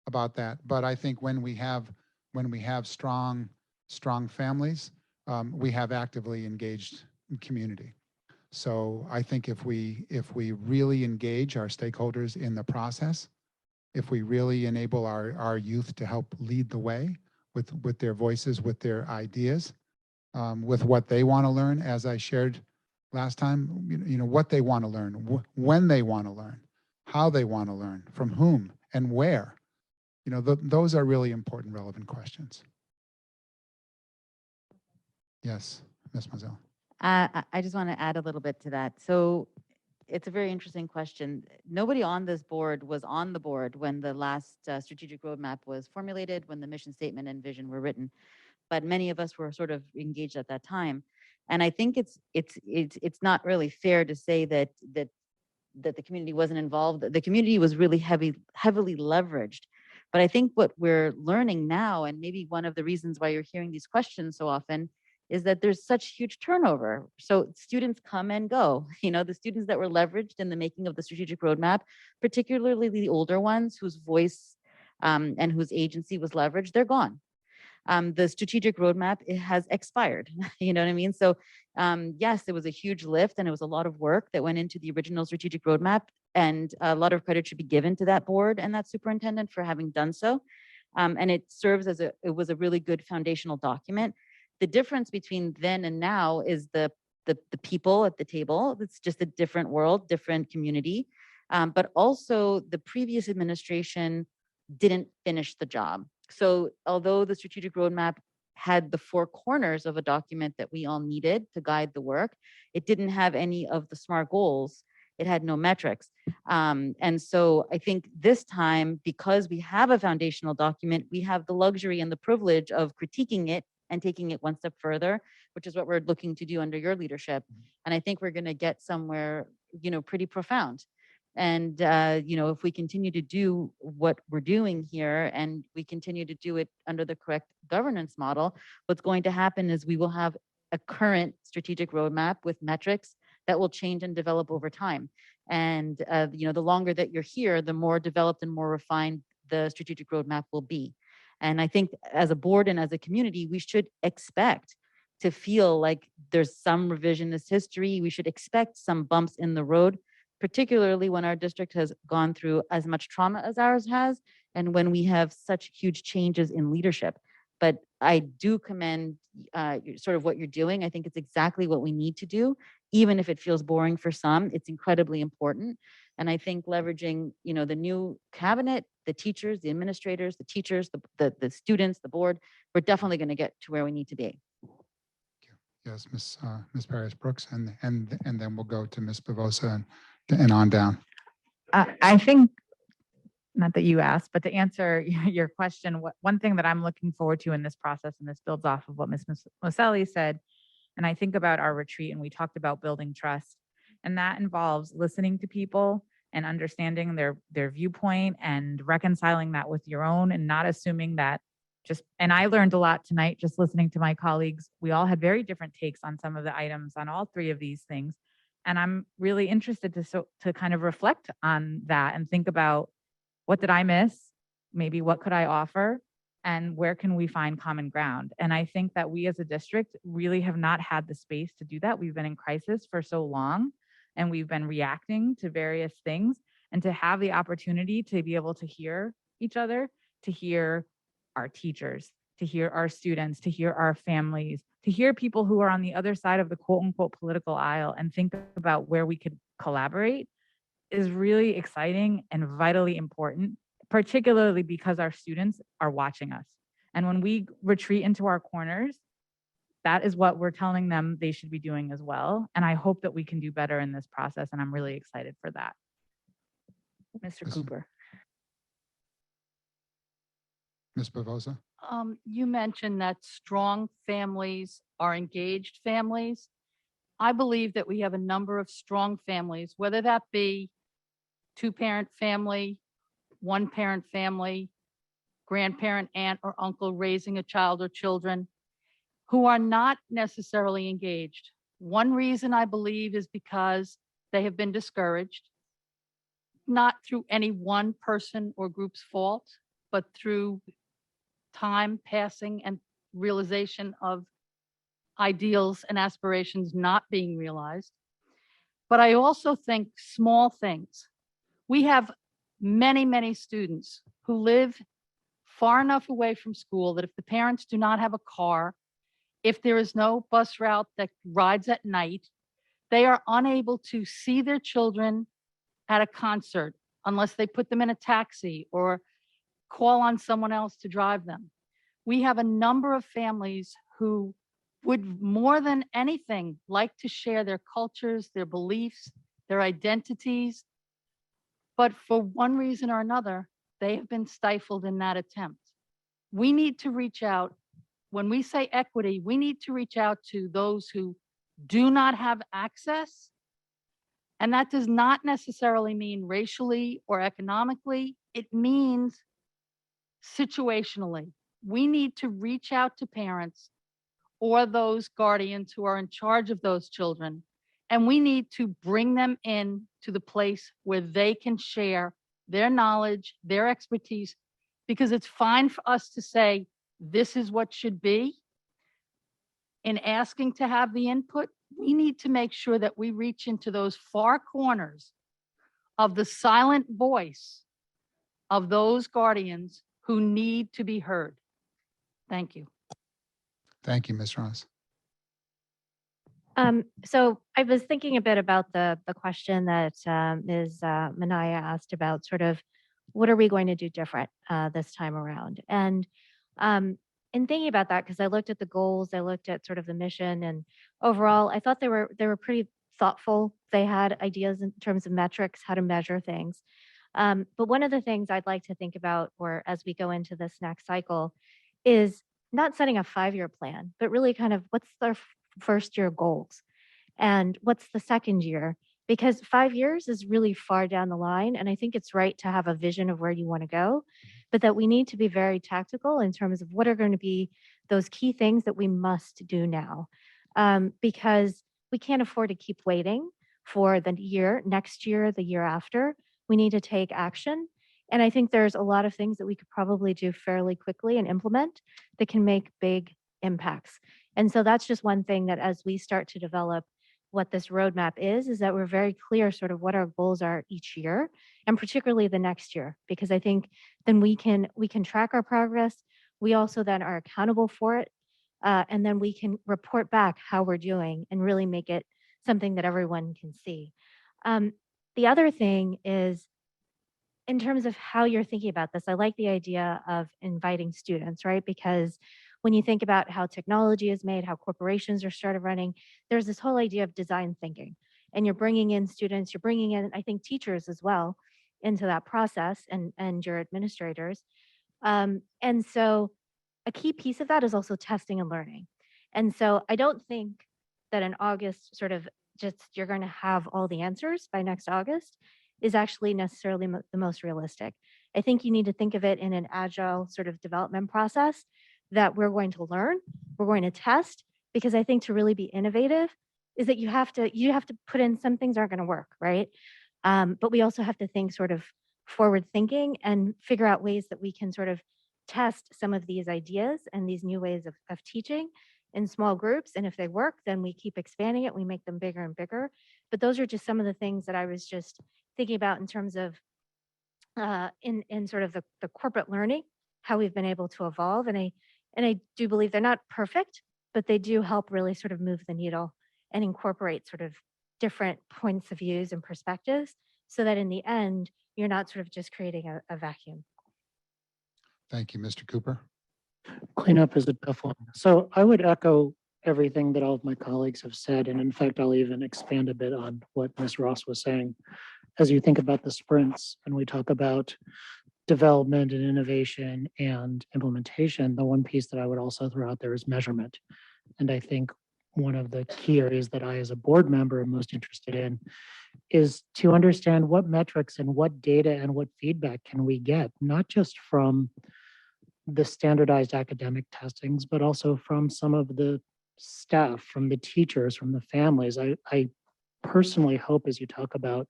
Speaker 1: about that, but I think when we have strong families, we have actively engaged community. So I think if we really engage our stakeholders in the process, if we really enable our youth to help lead the way with their voices, with their ideas, with what they want to learn, as I shared last time, what they want to learn, when they want to learn, how they want to learn, from whom and where. Those are really important, relevant questions. Yes, Ms. Mazel.
Speaker 2: I just want to add a little bit to that. So it's a very interesting question. Nobody on this board was on the board when the last strategic roadmap was formulated, when the mission statement and vision were written, but many of us were sort of engaged at that time. And I think it's not really fair to say that the community wasn't involved. The community was really heavily leveraged. But I think what we're learning now, and maybe one of the reasons why you're hearing these questions so often, is that there's such huge turnover. So students come and go. The students that were leveraged in the making of the strategic roadmap, particularly the older ones whose voice and whose agency was leveraged, they're gone. The strategic roadmap, it has expired. You know what I mean? So yes, it was a huge lift and it was a lot of work that went into the original strategic roadmap, and a lot of credit should be given to that board and that superintendent for having done so. And it serves as it was a really good foundational document. The difference between then and now is the people at the table. It's just a different world, different community. But also the previous administration didn't finish the job. So although the strategic roadmap had the four corners of a document that we all needed to guide the work, it didn't have any of the SMART goals. It had no metrics. And so I think this time, because we have a foundational document, we have the luxury and the privilege of critiquing it and taking it one step further, which is what we're looking to do under your leadership. And I think we're going to get somewhere, pretty profound. And, if we continue to do what we're doing here and we continue to do it under the correct governance model, what's going to happen is we will have a current strategic roadmap with metrics that will change and develop over time. And, the longer that you're here, the more developed and more refined the strategic roadmap will be. And I think as a board and as a community, we should expect to feel like there's some revisionist history. We should expect some bumps in the road, particularly when our district has gone through as much trauma as ours has, and when we have such huge changes in leadership. But I do commend sort of what you're doing. I think it's exactly what we need to do, even if it feels boring for some. It's incredibly important. And I think leveraging, the new cabinet, the teachers, the administrators, the teachers, the students, the board, we're definitely going to get to where we need to be.
Speaker 1: Yes, Ms. Paris Brooks, and then we'll go to Ms. Bavosa and on down.
Speaker 7: I think, not that you asked, but to answer your question, one thing that I'm looking forward to in this process, and this builds off of what Ms. Moselli said, and I think about our retreat, and we talked about building trust, and that involves listening to people and understanding their viewpoint and reconciling that with your own, and not assuming that and I learned a lot tonight just listening to my colleagues. We all had very different takes on some of the items on all three of these things. And I'm really interested to kind of reflect on that and think about, what did I miss? Maybe what could I offer? And where can we find common ground? And I think that we as a district really have not had the space to do that. We've been in crisis for so long and we've been reacting to various things, and to have the opportunity to be able to hear each other, to hear our teachers, to hear our students, to hear our families, to hear people who are on the other side of the quote unquote political aisle and think about where we could collaborate is really exciting and vitally important, particularly because our students are watching us. And when we retreat into our corners, that is what we're telling them they should be doing as well. And I hope that we can do better in this process. And I'm really excited for that. Mr.
Speaker 1: Yes.
Speaker 7: Cooper.
Speaker 1: Ms. Bavosa?
Speaker 6: You mentioned that strong families are engaged families. I believe that we have a number of strong families, whether that be two-parent family, one-parent family, grandparent, aunt, or uncle raising a child or children, who are not necessarily engaged. One reason I believe is because they have been discouraged, not through any one person or group's fault, but through time passing and realization of ideals and aspirations not being realized. But I also think small things. We have many, many students who live far enough away from school that if the parents do not have a car, if there is no bus route that rides at night, they are unable to see their children at a concert unless they put them in a taxi or call on someone else to drive them. We have a number of families who would more than anything like to share their cultures, their beliefs, their identities, but for one reason or another, they have been stifled in that attempt. We need to reach out. When we say equity, we need to reach out to those who do not have access. And that does not necessarily mean racially or economically. It means situationally. We need to reach out to parents or those guardians who are in charge of those children, and we need to bring them in to the place where they can share their knowledge, their expertise, because it's fine for us to say, this is what should be. In asking to have the input, we need to make sure that we reach into those far corners of the silent voice of those guardians who need to be heard. Thank you.
Speaker 1: Thank you, Ms. Ross.
Speaker 8: So I was thinking a bit about the question that Ms. Manaya asked about sort of what are we going to do different this time around? And in thinking about that, because I looked at the goals, I looked at sort of the mission, and overall, I thought they were pretty thoughtful. They had ideas in terms of metrics, how to measure things. But one of the things I'd like to think about, or as we go into this next cycle, is not setting a 5-year plan, but really kind of what's their first year goals and what's the second year, because 5 years is really far down the line. And I think it's right to have a vision of where you want to go, but that we need to be very tactical in terms of what are going to be those key things that we must do now, because we can't afford to keep waiting for the year, next year, the year after. We need to take action. And I think there's a lot of things that we could probably do fairly quickly and implement that can make big impacts. And so that's just one thing that as we start to develop what this roadmap is that we're very clear sort of what our goals are each year, and particularly the next year, because I think then we can track our progress. We also then are accountable for it. And then we can report back how we're doing and really make it something that everyone can see. The other thing is, in terms of how you're thinking about this, I like the idea of inviting students, right? Because when you think about how technology is made, how corporations are started running, there's this whole idea of design thinking. And you're bringing in students, you're bringing in, I think, teachers as well into that process, and your administrators. And so a key piece of that is also testing and learning. And so I don't think that in August, sort of just you're going to have all the answers by next August is actually necessarily the most realistic. I think you need to think of it in an agile sort of development process that we're going to learn, we're going to test, because I think to really be innovative is that you have to put in some things aren't going to work, right? But we also have to think sort of forward thinking and figure out ways that we can sort of test some of these ideas and these new ways of teaching in small groups. And if they work, then we keep expanding it. We make them bigger and bigger. But those are just some of the things that I was just thinking about in terms of in sort of the corporate learning, how we've been able to evolve. And I do believe they're not perfect, but they do help really sort of move the needle and incorporate sort of different points of views and perspectives so that in the end, you're not sort of just creating a vacuum.
Speaker 1: Thank you, Mr. Cooper.
Speaker 3: Cleanup is a tough one. So I would echo everything that all of my colleagues have said. And in fact, I'll even expand a bit on what Ms. Ross was saying. As you think about the sprints and we talk about development and innovation and implementation, the one piece that I would also throw out there is measurement. And I think one of the key areas that I, as a board member, am most interested in is to understand what metrics and what data and what feedback can we get, not just from the standardized academic testings, but also from some of the staff, from the teachers, from the families. I personally hope, as you talk about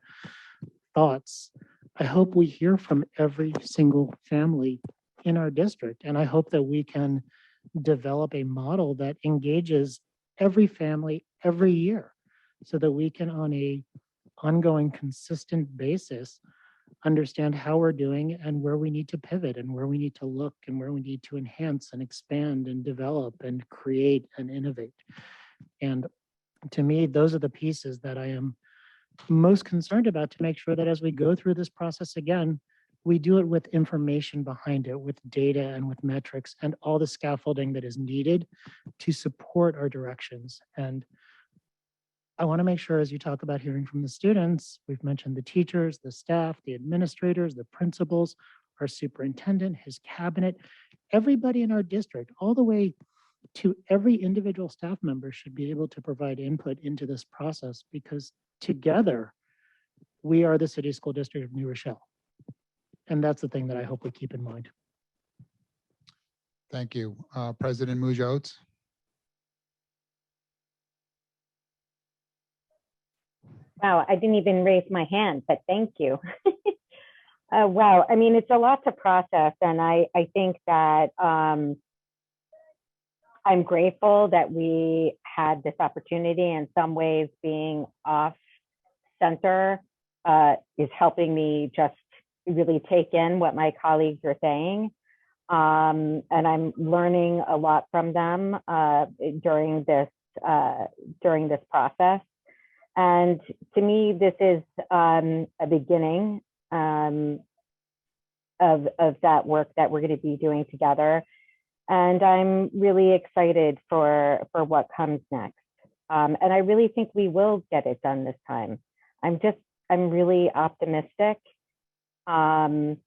Speaker 3: thoughts, I hope we hear from every single family in our district. And I hope that we can develop a model that engages every family every year so that we can, on a ongoing, consistent basis, understand how we're doing and where we need to pivot and where we need to look and where we need to enhance and expand and develop and create and innovate. And to me, those are the pieces that I am most concerned about, to make sure that as we go through this process again, we do it with information behind it, with data and with metrics and all the scaffolding that is needed to support our directions. And I want to make sure, as you talk about hearing from the students, we've mentioned the teachers, the staff, the administrators, the principals, our superintendent, his cabinet, everybody in our district, all the way to every individual staff member should be able to provide input into this process, because together we are the city school district of New Rochelle. And that's the thing that I hope we keep in mind.
Speaker 1: Thank you. President Mujotes.
Speaker 10: Wow, I didn't even raise my hand, but thank you. Wow, I mean, it's a lot to process, and I think that I'm grateful that we had this opportunity. In some ways, being off center is helping me just really take in what my colleagues are saying. And I'm learning a lot from them during this process. And to me, this is a beginning of that work that we're going to be doing together. And I'm really excited for what comes next. And I really think we will get it done this time. I'm really optimistic. And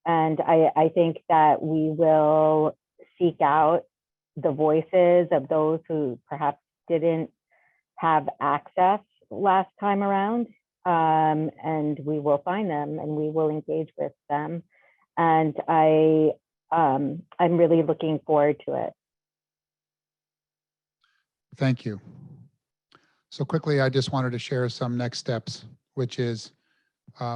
Speaker 10: I think that we will seek out the voices of those who perhaps didn't have access last time around, and we will find them and we will engage with them. And I'm really looking forward to it.
Speaker 1: Thank you. So quickly, I just wanted to share some next steps, which is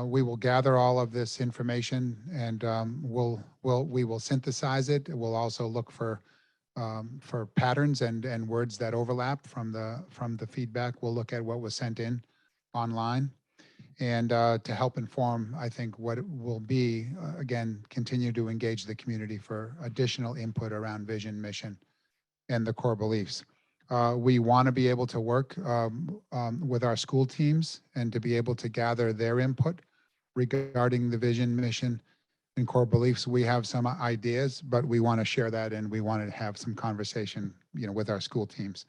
Speaker 1: we will gather all of this information and we will synthesize it. We'll also look for patterns and words that overlap from the feedback. We'll look at what was sent in online, and to help inform, I think, what it will be, again, continue to engage the community for additional input around vision, mission, and the core beliefs. We want to be able to work with our school teams and to be able to gather their input regarding the vision, mission, and core beliefs. We have some ideas, but we want to share that, and we want to have some conversation, with our school teams.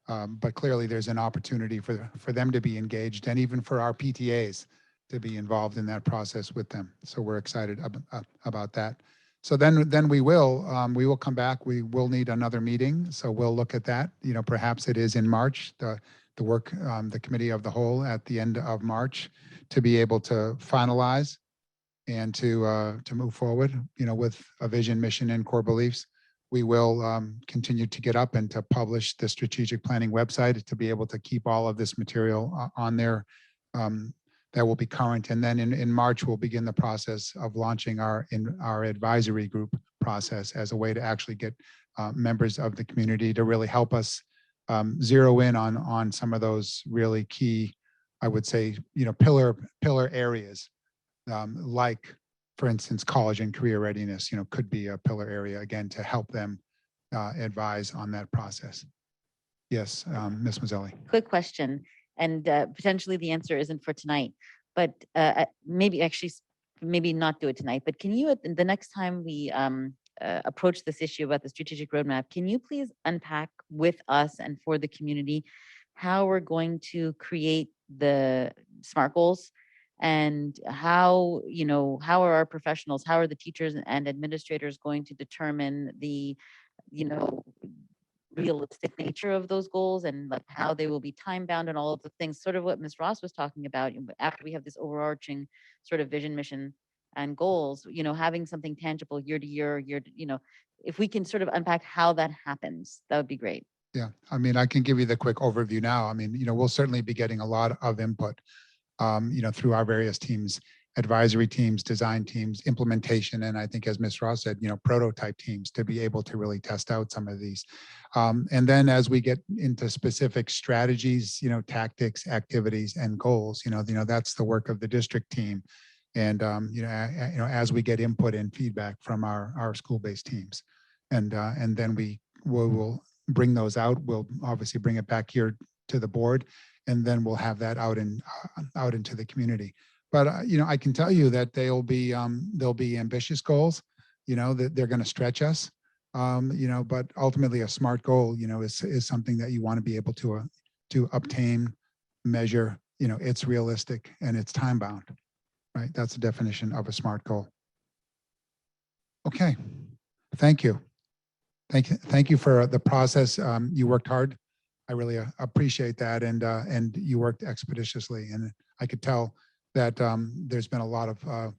Speaker 1: But clearly, there's an opportunity for them to be engaged, and even for our PTAs to be involved in that process with them. So we're excited about that. So then we will come back. We will need another meeting, so we'll look at that. Perhaps it is in March, the work, the committee of the whole at the end of March, to be able to finalize and to move forward, with a vision, mission, and core beliefs. We will continue to get up and to publish the strategic planning website to be able to keep all of this material on there that will be current. And then in March, we'll begin the process of launching our advisory group process as a way to actually get members of the community to really help us zero in on some of those really key, I would say, pillar areas, like, for instance, college and career readiness, could be a pillar area, again, to help them advise on that process. Yes, Ms. Mazzelli.
Speaker 2: Quick question, and potentially the answer isn't for tonight, but maybe not do it tonight, but can you, the next time we approach this issue about the strategic roadmap, can you please unpack with us and for the community how we're going to create the SMART goals, and how are our professionals, how are the teachers and administrators going to determine the realistic nature of those goals, and like how they will be time bound and all of the things, sort of what Ms. Ross was talking about. After we have this overarching sort of vision, mission, and goals, having something tangible year to year, if we can sort of unpack how that happens, that would be great.
Speaker 1: Yeah, I mean, I can give you the quick overview now. I mean, we'll certainly be getting a lot of input, through our various teams, advisory teams, design teams, implementation, and I think, as Ms. Ross said, prototype teams to be able to really test out some of these. And then as we get into specific strategies, tactics, activities, and goals, that's the work of the district team. And, as we get input and feedback from our school-based teams, and then we will bring those out. We'll obviously bring it back here to the board, and then we'll have that out into the community. But I can tell you that they'll be ambitious goals, that they're going to stretch us, but ultimately a SMART goal, is something that you want to be able to obtain, measure. It's realistic and it's time bound, right? That's the definition of a SMART goal. Okay, thank you. Thank you for the process. You worked hard. I really appreciate that, and you worked expeditiously, and I could tell that there's been a lot of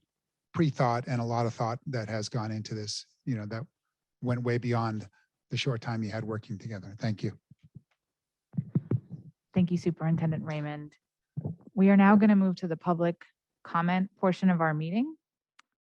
Speaker 1: pre-thought and a lot of thought that has gone into this, that went way beyond the short time you had working together. Thank you.
Speaker 7: Thank you, Superintendent Raymond. We are now going to move to the public comment portion of our meeting.